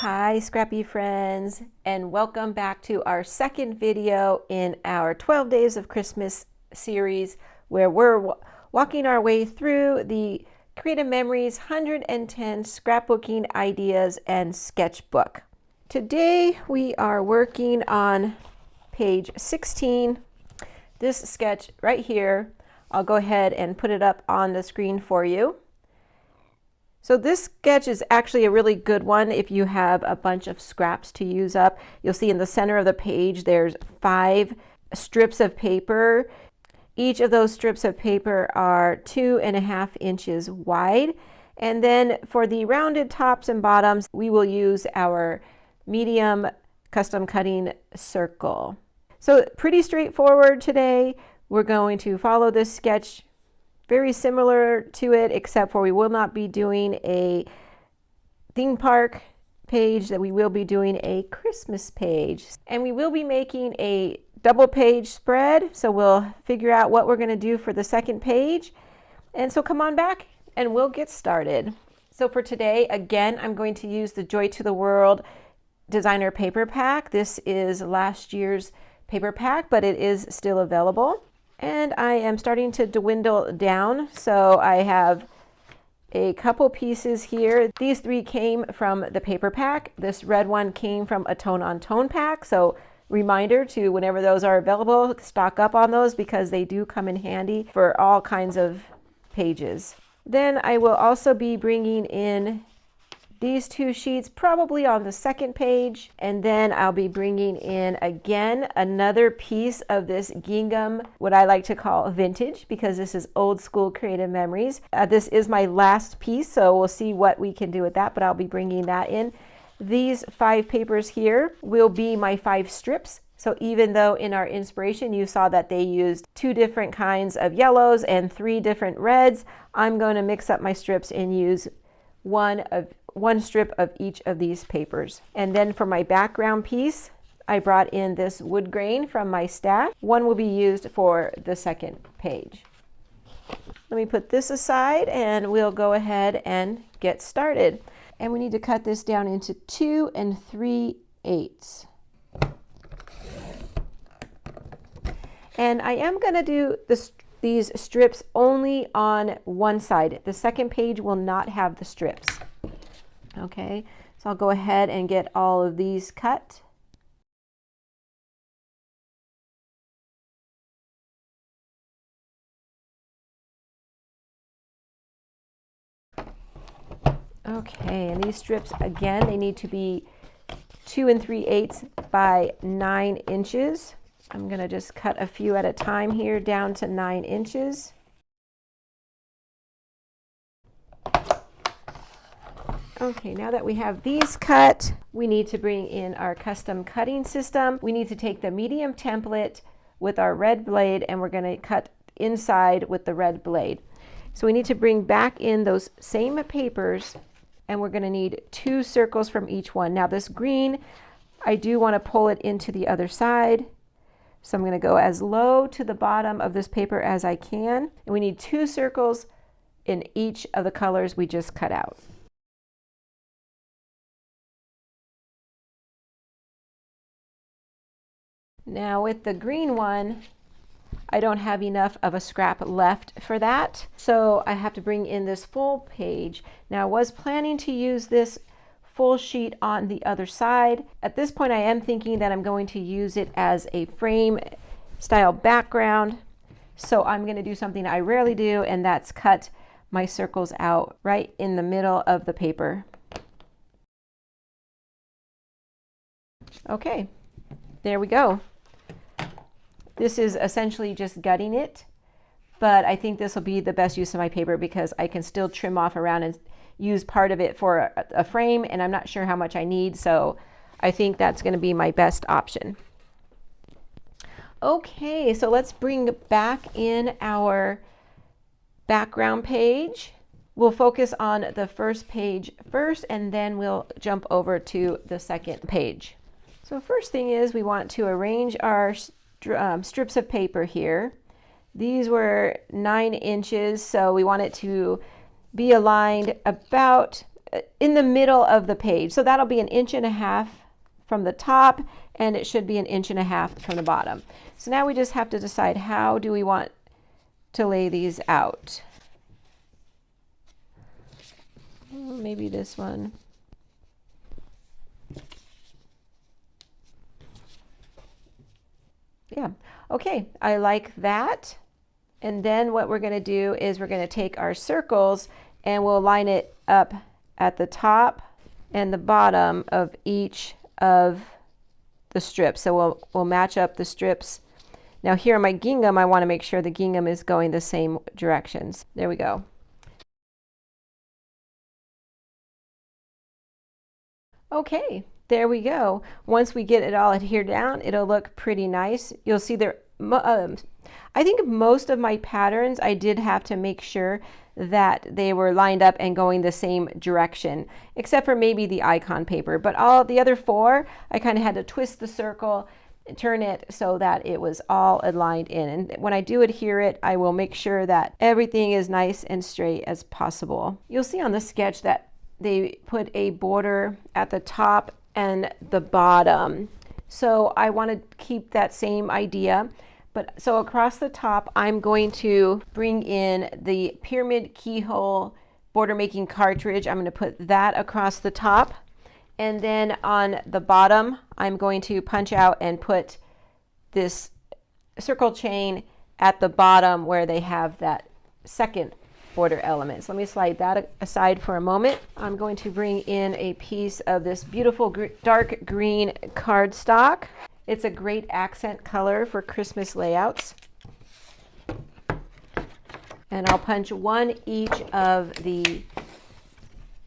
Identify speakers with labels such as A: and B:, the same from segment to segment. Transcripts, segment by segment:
A: Hi Scrappy friends, and welcome back to our second video in our 12 Days of Christmas series, where we're walking our way through the Creative Memories 110 scrapbooking ideas and sketchbook. Today we are working on page 16. This sketch right here, I'll go ahead and put it up on the screen for you. So this sketch is actually a really good one if you have a bunch of scraps to use up. You'll see in the center of the page there's 5 strips of paper. Each of those strips of paper are 2.5 inches wide. And then for the rounded tops and bottoms, we will use our medium custom cutting circle. So pretty straightforward today. We're going to follow this sketch very similar to it, except for we will not be doing a theme park page, that we will be doing a Christmas page. And we will be making a double page spread, so we'll figure out what we're going to do for the second page. And so come on back and we'll get started. So for today, again, I'm going to use the Joy to the World designer paper pack. This is last year's paper pack, but it is still available. And I am starting to dwindle down, so I have a couple pieces here. These 3 came from the paper pack. This red one came from a tone on tone pack, so reminder to whenever those are available, stock up on those because they do come in handy for all kinds of pages. Then I will also be bringing in these 2 sheets probably on the second page, and then I'll be bringing in again another piece of this gingham, what I like to call vintage, because this is old school Creative Memories. This is my last piece, so we'll see what we can do with that, but I'll be bringing that in. These 5 papers here will be my 5 strips. So even though in our inspiration you saw that they used 2 different kinds of yellows and 3 different reds, I'm going to mix up my strips and use one strip of each of these papers. And then for my background piece, I brought in this wood grain from my stash. One will be used for the second page. Let me put this aside and we'll go ahead and get started. And we need to cut this down into 2 3/8. And I am going to do these strips only on one side. The second page will not have the strips. Okay, so I'll go ahead and get all of these cut. Okay, and these strips, again, they need to be 2 3/8 by 9 inches. I'm going to just cut a few at a time here down to 9 inches. Okay, now that we have these cut, we need to bring in our custom cutting system. We need to take the medium template with our red blade and we're going to cut inside with the red blade. So we need to bring back in those same papers and we're going to need 2 circles from each one. Now this green, I do want to pull it into the other side. So I'm going to go as low to the bottom of this paper as I can. And we need 2 circles in each of the colors we just cut out. Now with the green one, I don't have enough of a scrap left for that, so I have to bring in this full page. Now I was planning to use this full sheet on the other side. At this point I am thinking that I'm going to use it as a frame style background, so I'm going to do something I rarely do, and that's cut my circles out right in the middle of the paper. Okay, there we go. This is essentially just gutting it, but I think this will be the best use of my paper because I can still trim off around and use part of it for a frame, and I'm not sure how much I need, so I think that's going to be my best option. Okay, so let's bring back in our background page. We'll focus on the first page first, and then we'll jump over to the second page. So first thing is we want to arrange our strips of paper here. These were 9 inches, so we want it to be aligned about in the middle of the page. So that'll be 1.5 inches from the top, and it should be 1.5 inches from the bottom. So now we just have to decide, how do we want to lay these out? Maybe this one. Yeah, okay, I like that. And then what we're going to do is we're going to take our circles and we'll line it up at the top and the bottom of each of the strips. So we'll match up the strips. Now here on my gingham, I want to make sure the gingham is going the same directions. There we go. Okay, there we go. Once we get it all adhered down, it'll look pretty nice. You'll see there, I think most of my patterns, I did have to make sure that they were lined up and going the same direction, except for maybe the icon paper. But all the other 4, I kind of had to twist the circle and turn it so that it was all aligned in. And when I do adhere it, I will make sure that everything is nice and straight as possible. You'll see on the sketch that they put a border at the top and the bottom. So I want to keep that same idea. But so across the top, I'm going to bring in the Pyramid Keyhole border making cartridge. I'm going to put that across the top. And then on the bottom, I'm going to punch out and put this circle chain at the bottom where they have that second border element. So let me slide that aside for a moment. I'm going to bring in a piece of this beautiful dark green cardstock. It's a great accent color for Christmas layouts. And I'll punch one each of the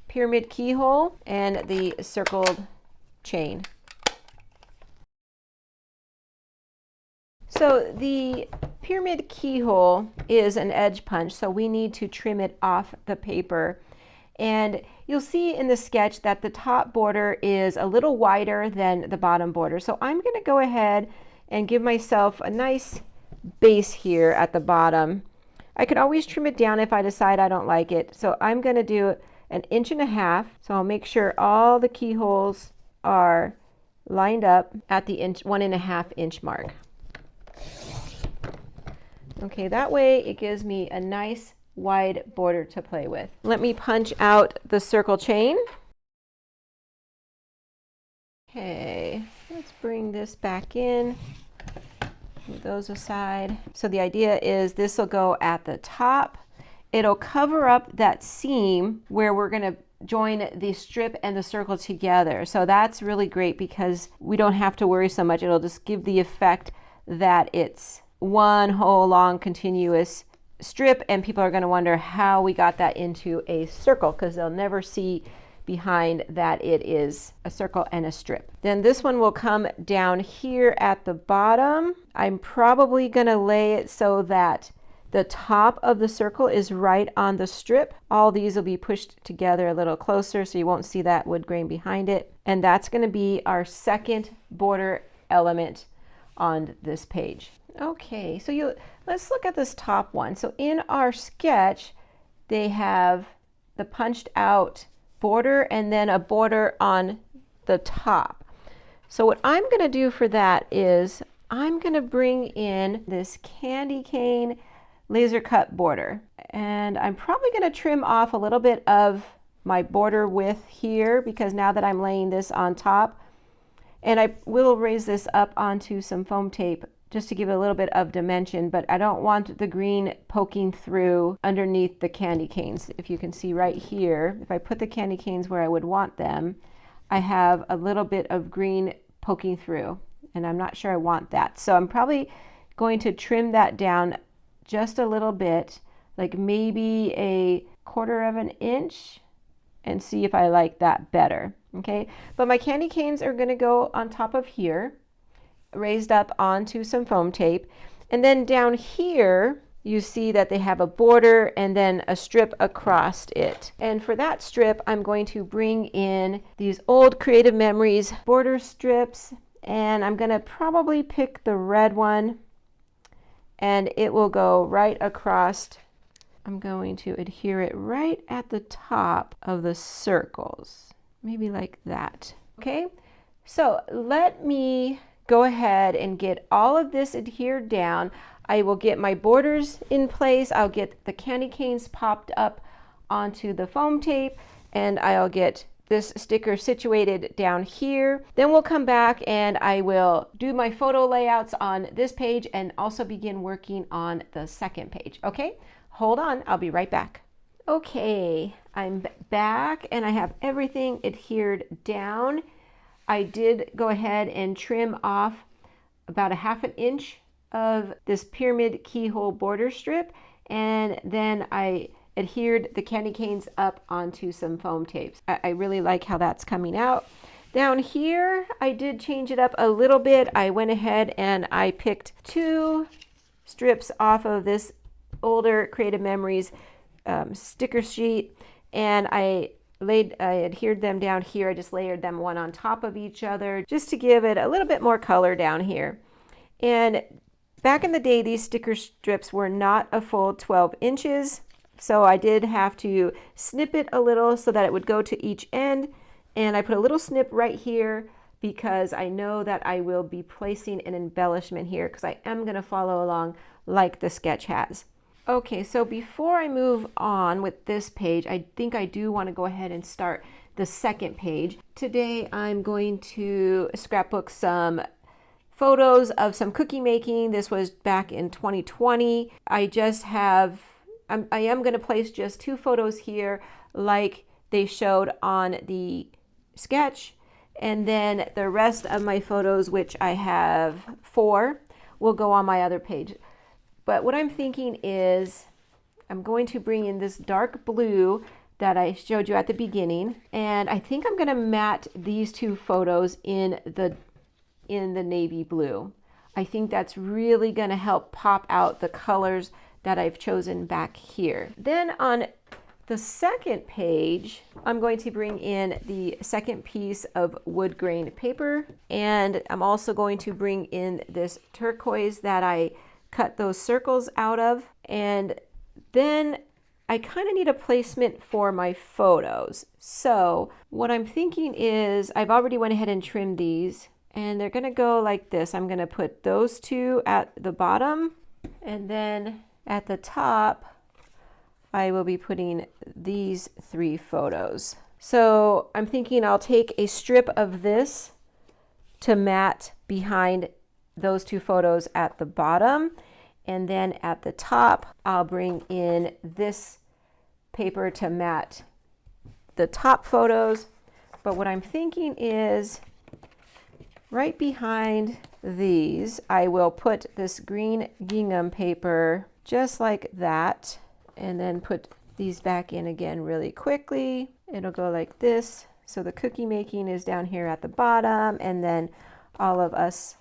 A: pyramid keyhole and the circled chain. So the pyramid keyhole is an edge punch, so we need to trim it off the paper. And you'll see in the sketch that the top border is a little wider than the bottom border. So I'm going to go ahead and give myself a nice base here at the bottom. I could always trim it down if I decide I don't like it. So I'm going to do 1.5 inches. So I'll make sure all the keyholes are lined up at the 1.5 inch mark. Okay, that way it gives me a nice wide border to play with. Let me punch out the circle chain. Okay, let's bring this back in. Move those aside. So the idea is this will go at the top. It'll cover up that seam where we're going to join the strip and the circle together. So that's really great because we don't have to worry so much. It'll just give the effect that it's one whole long continuous strip, and people are going to wonder how we got that into a circle because they'll never see behind that it is a circle and a strip. Then this one will come down here at the bottom. I'm probably going to lay it so that the top of the circle is right on the strip. All these will be pushed together a little closer so you won't see that wood grain behind it. And that's going to be our second border element on this page. Okay, so let's look at this top one. So in our sketch, they have the punched out border and then a border on the top. So what I'm going to do for that is I'm going to bring in this candy cane laser cut border. And I'm probably going to trim off a little bit of my border width here because now that I'm laying this on top, and I will raise this up onto some foam tape just to give it a little bit of dimension, but I don't want the green poking through underneath the candy canes. If you can see right here, if I put the candy canes where I would want them, I have a little bit of green poking through, and I'm not sure I want that. So I'm probably going to trim that down just a little bit, like maybe 1/4 inch, and see if I like that better. Okay, but my candy canes are going to go on top of here, raised up onto some foam tape. And then down here, you see that they have a border and then a strip across it. And for that strip, I'm going to bring in these old Creative Memories border strips, and I'm going to probably pick the red one, and it will go right across I'm going to adhere it right at the top of the circles, maybe like that. Okay, so let me go ahead and get all of this adhered down. I will get my borders in place. I'll get the candy canes popped up onto the foam tape, and I'll get this sticker situated down here. Then we'll come back and I will do my photo layouts on this page and also begin working on the second page. Okay, hold on, I'll be right back. Okay, I'm back and I have everything adhered down. I did go ahead and trim off about a ½ inch of this pyramid keyhole border strip, and then I adhered the candy canes up onto some foam tapes. I really like how that's coming out. Down here, I did change it up a little bit. I went ahead and I picked 2 strips off of this older Creative Memories sticker sheet, and I adhered them down here. I just layered them one on top of each other just to give it a little bit more color down here. And back in the day, these sticker strips were not a full 12 inches. So I did have to snip it a little so that it would go to each end. And I put a little snip right here because I know that I will be placing an embellishment here because I am going to follow along like the sketch has. Okay, so before I move on with this page, I think I do want to go ahead and start the second page. Today I'm going to scrapbook some photos of some cookie making. This was back in 2020. I am going to place just 2 photos here like they showed on the sketch, and then the rest of my photos, which I have 4, will go on my other page. But what I'm thinking is I'm going to bring in this dark blue that I showed you at the beginning, and I think I'm going to matte these 2 photos in the navy blue. I think that's really going to help pop out the colors that I've chosen back here. Then on the second page, I'm going to bring in the second piece of wood grain paper, and I'm also going to bring in this turquoise that I cut those circles out of. And then I kind of need a placement for my photos. So what I'm thinking is I've already went ahead and trimmed these, and they're going to go like this. I'm going to put those 2 at the bottom, and then at the top I will be putting these 3 photos. So I'm thinking I'll take a strip of this to matte behind those 2 photos at the bottom, and then at the top I'll bring in this paper to matte the top photos. But what I'm thinking is right behind these I will put this green gingham paper just like that, and then put these back in again really quickly. It'll go like this. So the cookie making is down here at the bottom, and then all of us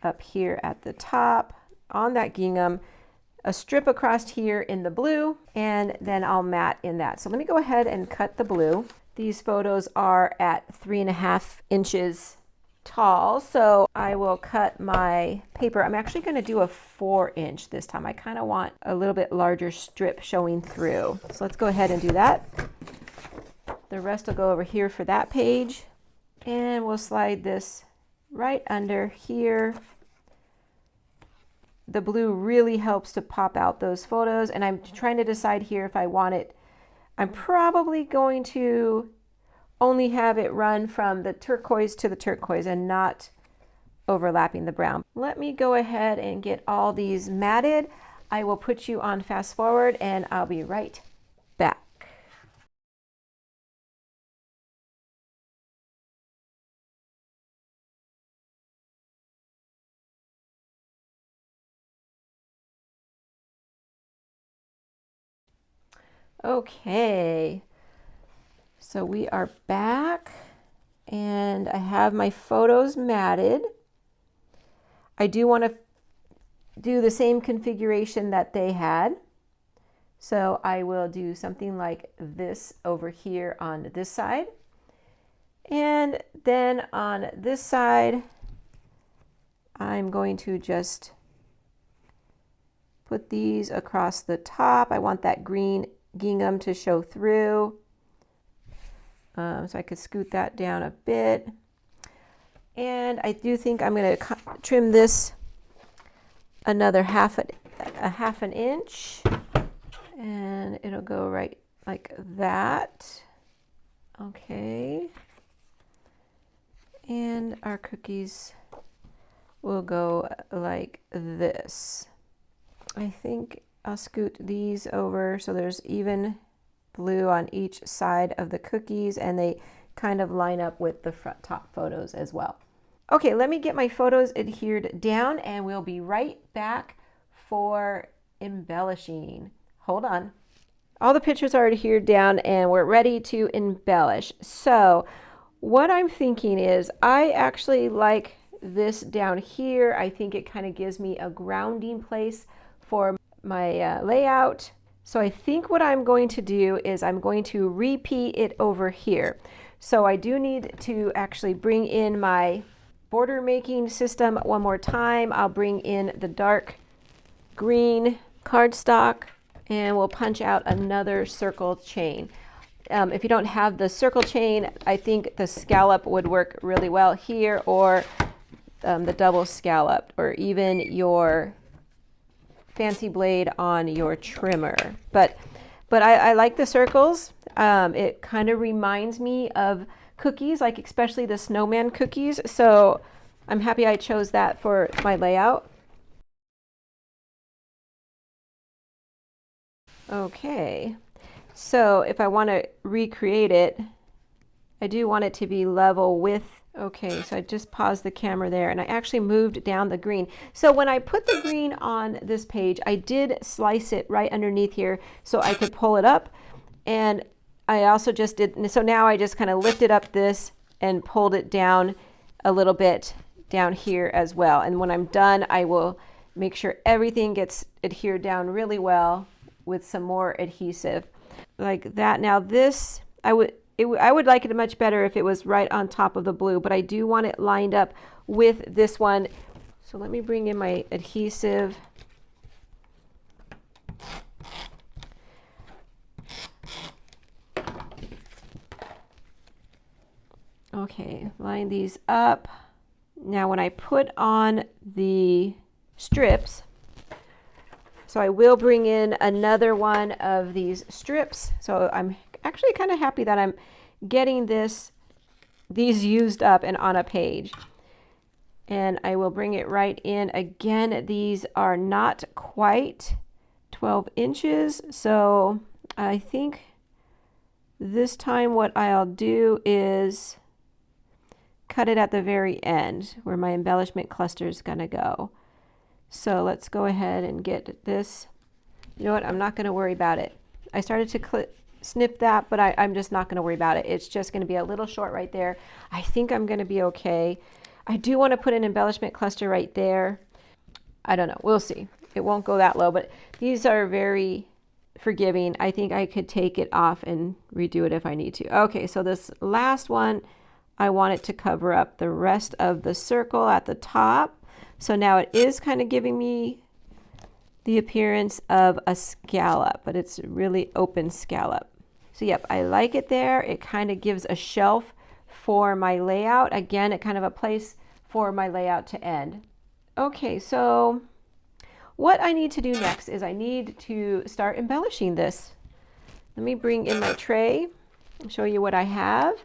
A: up here at the top on that gingham, a strip across here in the blue, and then I'll matte in that. So let me go ahead and cut the blue. These photos are at 3.5 inches tall, so I will cut my paper. I'm actually going to do a 4-inch this time. I kind of want a little bit larger strip showing through. So let's go ahead and do that. The rest will go over here for that page, and we'll slide this right under here. The blue really helps to pop out those photos, and I'm trying to decide here if I want it. I'm probably going to only have it run from the turquoise to the turquoise and not overlapping the brown. Let me go ahead and get all these matted. I will put you on fast forward and I'll be right back. Okay, so we are back and I have my photos matted. I do want to do the same configuration that they had. So I will do something like this over here on this side. And then on this side, I'm going to just put these across the top. I want that green gingham to show through. So I could scoot that down a bit. And I do think I'm going to trim this another half an inch. And it'll go right like that. Okay. And our cookies will go like this. I think I'll scoot these over so there's even blue on each side of the cookies, and they kind of line up with the front top photos as well. Okay, let me get my photos adhered down and we'll be right back for embellishing. Hold on. All the pictures are adhered down and we're ready to embellish. So what I'm thinking is I actually like this down here. I think it kind of gives me a grounding place for my layout. So I think what I'm going to do is I'm going to repeat it over here. So I do need to actually bring in my border making system one more time. I'll bring in the dark green cardstock and we'll punch out another circle chain. If you don't have the circle chain, I think the scallop would work really well here, or the double scallop, or even your fancy blade on your trimmer. But I like the circles. It kind of reminds me of cookies, like especially the snowman cookies. So I'm happy I chose that for my layout. Okay, so if I want to recreate it, I do want it to be level with. Okay, so I just paused the camera there and I actually moved down the green. So when I put the green on this page, I did slice it right underneath here so I could pull it up. And I also just did, so now I just kind of lifted up this and pulled it down a little bit down here as well. And when I'm done, I will make sure everything gets adhered down really well with some more adhesive like that. Now this, I would like it much better if it was right on top of the blue, but I do want it lined up with this one. So let me bring in my adhesive. Okay, line these up. Now when I put on the strips, so I will bring in another one of these strips. So I'm actually kind of happy that I'm getting these used up and on a page. And I will bring it right in. Again, these are not quite 12 inches. So I think this time what I'll do is cut it at the very end where my embellishment cluster is going to go. So let's go ahead and get this. You know what? I'm not going to worry about it. I started to snip that, but I'm just not going to worry about it. It's just going to be a little short right there. I think I'm going to be okay. I do want to put an embellishment cluster right there. I don't know. We'll see. It won't go that low, but these are very forgiving. I think I could take it off and redo it if I need to. Okay, so this last one, I want it to cover up the rest of the circle at the top. So now it is kind of giving me the appearance of a scallop, but it's really open scallop. So yep, I like it there. It kind of gives a shelf for my layout. Again, it kind of a place for my layout to end. Okay, so what I need to do next is I need to start embellishing this. Let me bring in my tray and show you what I have.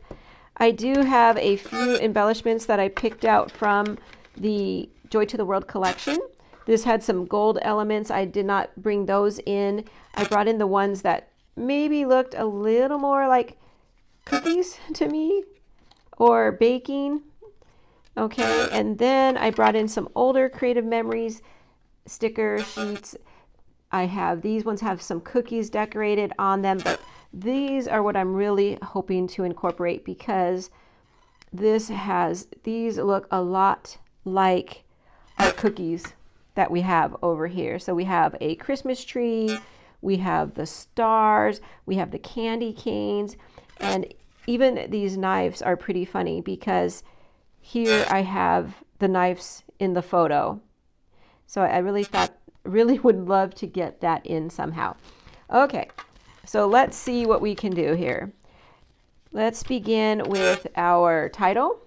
A: I do have a few embellishments that I picked out from the Joy to the World collection. This had some gold elements. I did not bring those in. I brought in the ones that maybe looked a little more like cookies to me or baking. Okay, and then I brought in some older Creative Memories sticker sheets. I have these ones have some cookies decorated on them, but these are what I'm really hoping to incorporate because these look a lot like our cookies that we have over here. So we have a Christmas tree, we have the stars, we have the candy canes, and even these knives are pretty funny because here I have the knives in the photo. So I really thought really would love to get that in somehow. Okay, so let's see what we can do here. Let's begin with our title.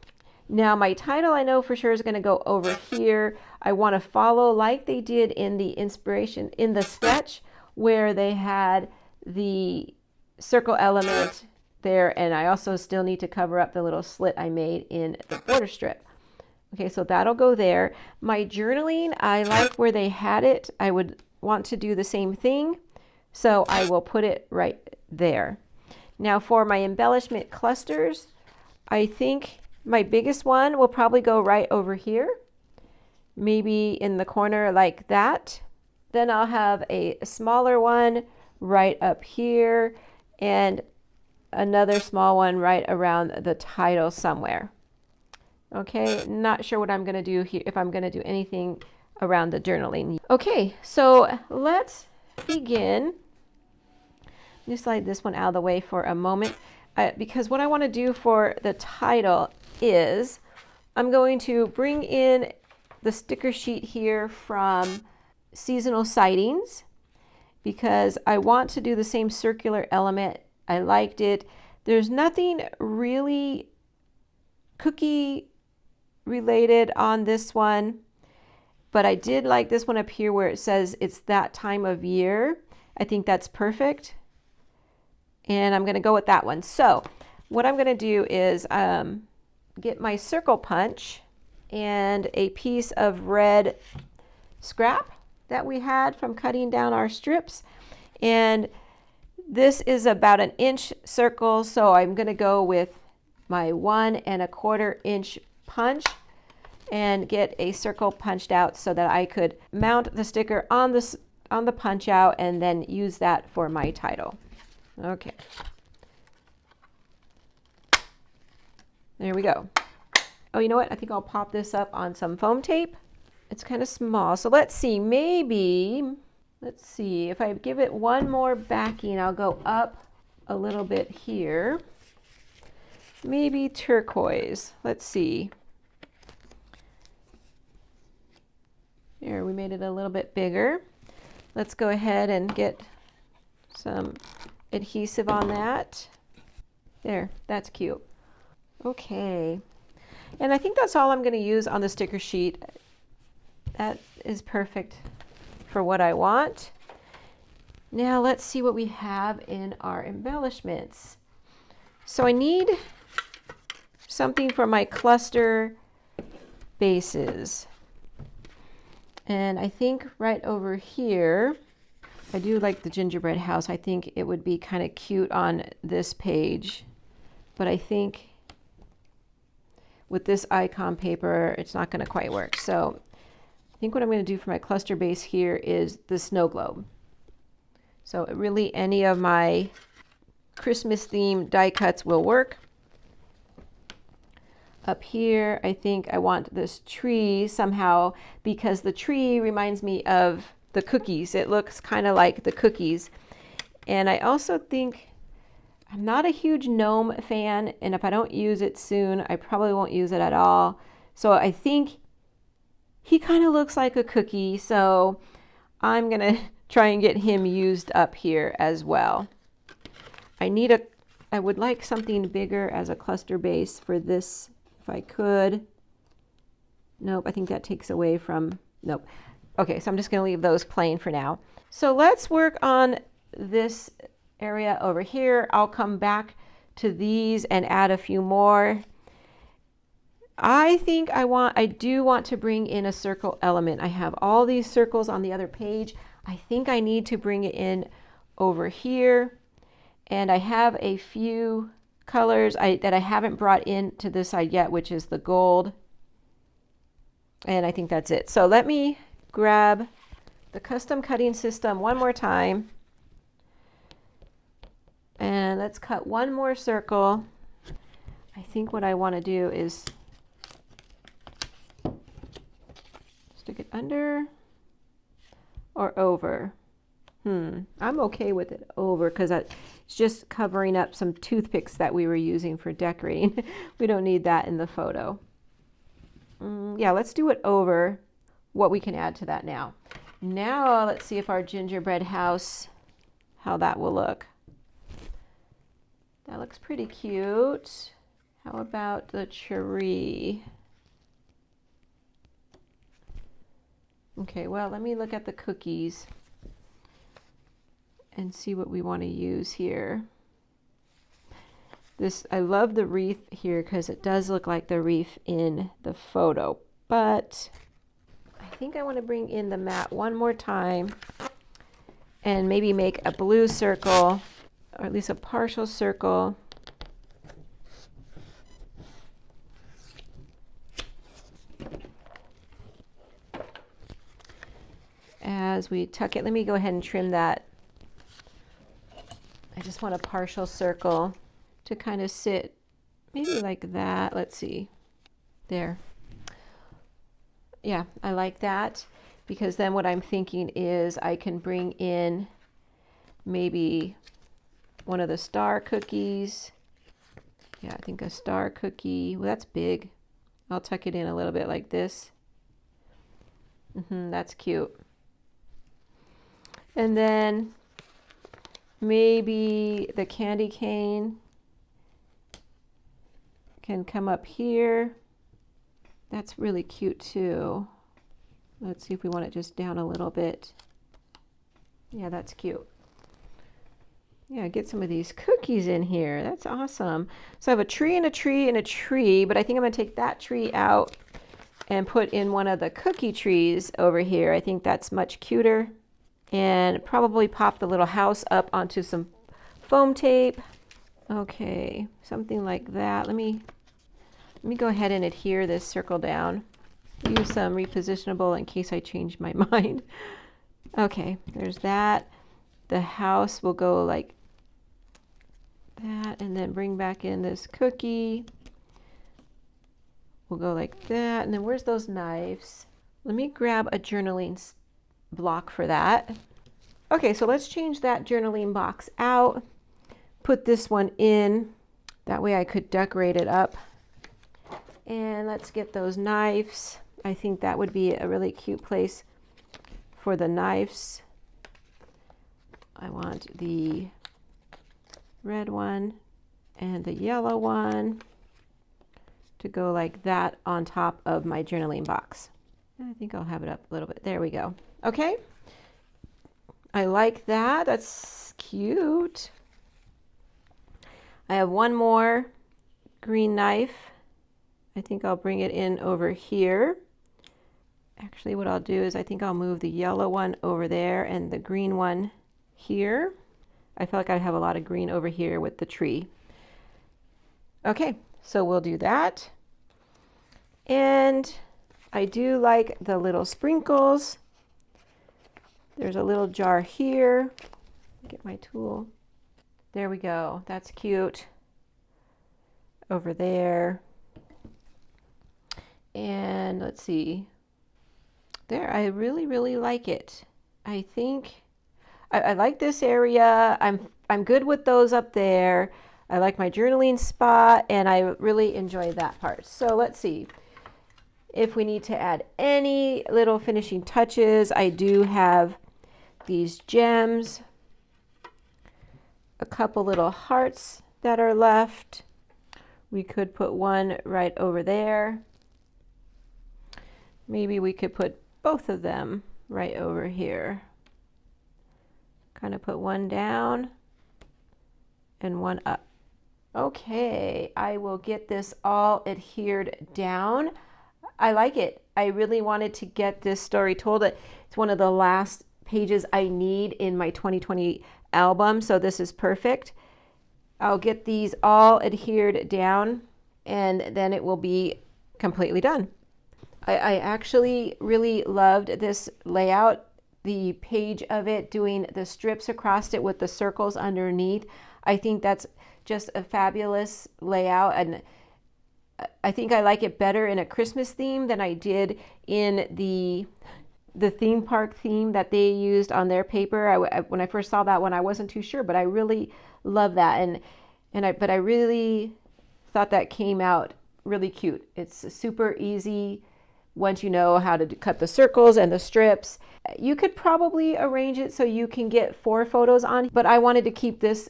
A: Now my title I know for sure is going to go over here. I want to follow like they did in the inspiration, in the sketch, where they had the circle element there, and I also still need to cover up the little slit I made in the border strip. Okay, so that'll go there. My journaling, I like where they had it. I would want to do the same thing, so I will put it right there. Now for my embellishment clusters, I think my biggest one will probably go right over here, maybe in the corner like that. Then I'll have a smaller one right up here and another small one right around the title somewhere. Okay, not sure what I'm going to do here, if I'm going to do anything around the journaling. Okay, so let's begin. Let me slide this one out of the way for a moment, because what I want to do for the title is I'm going to bring in the sticker sheet here from Seasonal Sightings, because I want to do the same circular element. I liked it. There's nothing really cookie related on this one, but I did like this one up here where it says it's that time of year. I think that's perfect, and I'm going to go with that one. So what I'm going to do is get my circle punch and a piece of red scrap that we had from cutting down our strips, and this is about an inch circle, so I'm going to go with my 1 1/4 inch punch and get a circle punched out so that I could mount the sticker on the punch out and then use that for my title. Okay, there we go. Oh, you know what? I think I'll pop this up on some foam tape. It's kind of small, so let's see, let's see, if I give it one more backing, I'll go up a little bit here. Maybe turquoise. Let's see. There, we made it a little bit bigger. Let's go ahead and get some adhesive on that. There, that's cute. Okay, and I think that's all I'm going to use on the sticker sheet. That is perfect for what I want. Now let's see what we have in our embellishments. So I need something for my cluster bases. And I think right over here, I do like the gingerbread house. I think it would be kind of cute on this page, but I think with this icon paper, it's not going to quite work. So I think what I'm going to do for my cluster base here is the snow globe. So really any of my Christmas themed die cuts will work. Up here, I think I want this tree somehow, because the tree reminds me of the cookies. It looks kind of like the cookies. And I also think, I'm not a huge gnome fan, and if I don't use it soon, I probably won't use it at all. So I think he kind of looks like a cookie, so I'm gonna try and get him used up here as well. I would like something bigger as a cluster base for this, if I could. Nope, I think that takes away from, nope. Okay, so I'm just gonna leave those plain for now. So let's work on this area over here. I'll come back to these and add a few more. I think I do want to bring in a circle element. I have all these circles on the other page. I think I need to bring it in over here. And I have a few colors that I haven't brought into this side yet, which is the gold. And I think that's it. So let me grab the custom cutting system one more time. And let's cut one more circle. I think what I want to do is stick it under or over. I'm okay with it over, because it's just covering up some toothpicks that we were using for decorating. We don't need that in the photo. Yeah, let's do it over. What we can add to that now. Now let's see if our gingerbread house, how that will look. That looks pretty cute. How about the tree? Okay, well, let me look at the cookies and see what we want to use here. This, I love the wreath here because it does look like the wreath in the photo, but I think I want to bring in the mat one more time and maybe make a blue circle, or at least a partial circle. As we tuck it, let me go ahead and trim that. I just want a partial circle to kind of sit maybe like that. Let's see. There. Yeah, I like that, because then what I'm thinking is I can bring in maybe one of the star cookies. Yeah, I think a star cookie. Well, that's big. I'll tuck it in a little bit like this. That's cute. And then maybe the candy cane can come up here. That's really cute too. Let's see if we want it just down a little bit. Yeah, that's cute. Yeah, get some of these cookies in here. That's awesome. So I have a tree and a tree and a tree, but I think I'm going to take that tree out and put in one of the cookie trees over here. I think that's much cuter. And probably pop the little house up onto some foam tape. Okay, something like that. Let me go ahead and adhere this circle down. Use some repositionable in case I change my mind. Okay, there's that. The house will go like that, and then bring back in this cookie. We'll go like that, and then where's those knives? Let me grab a journaling block for that. Okay, so let's change that journaling box out. Put this one in. That way I could decorate it up. And let's get those knives. I think that would be a really cute place for the knives. I want the red one and the yellow one to go like that on top of my journaling box. I think I'll have it up a little bit. There we go. Okay. I like that. That's cute. I have one more green knife. I think I'll bring it in over here. Actually, what I'll do is I think I'll move the yellow one over there and the green one here. I feel like I have a lot of green over here with the tree. Okay, so we'll do that. And I do like the little sprinkles. There's a little jar here. Get my tool. There we go. That's cute. Over there. And let's see. There, I really, really like it. I think I like this area. I'm good with those up there. I like my journaling spot, and I really enjoy that part. So let's see if we need to add any little finishing touches. I do have these gems, a couple little hearts that are left. We could put one right over there. Maybe we could put both of them right over here. Kind of put one down and one up. Okay, I will get this all adhered down. I like it. I really wanted to get this story told. It's one of the last pages I need in my 2020 album, so this is perfect. I'll get these all adhered down, and then it will be completely done. I actually really loved this layout, the page of it, doing the strips across it with the circles underneath. I think that's just a fabulous layout, and I think I like it better in a Christmas theme than I did in the theme park theme that they used on their paper. When I first saw that one, I wasn't too sure, but I really love that, but I really thought that came out really cute. It's super easy once you know how to cut the circles and the strips, you could probably arrange it so you can get 4 photos on, but I wanted to keep this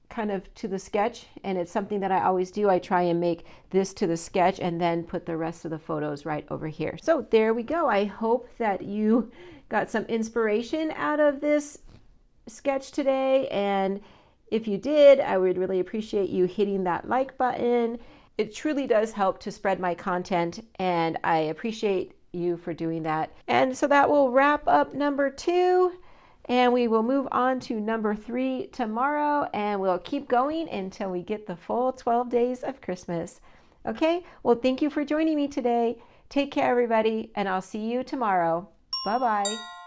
A: kind of to the sketch, and it's something that I always do. I try and make this to the sketch and then put the rest of the photos right over here. So there we go. I hope that you got some inspiration out of this sketch today, and if you did, I would really appreciate you hitting that like button. It truly does help to spread my content, and I appreciate you for doing that. And so that will wrap up number 2. And we will move on to number 3 tomorrow, and we'll keep going until we get the full 12 days of Christmas. Okay, well, thank you for joining me today. Take care, everybody, and I'll see you tomorrow. Bye-bye.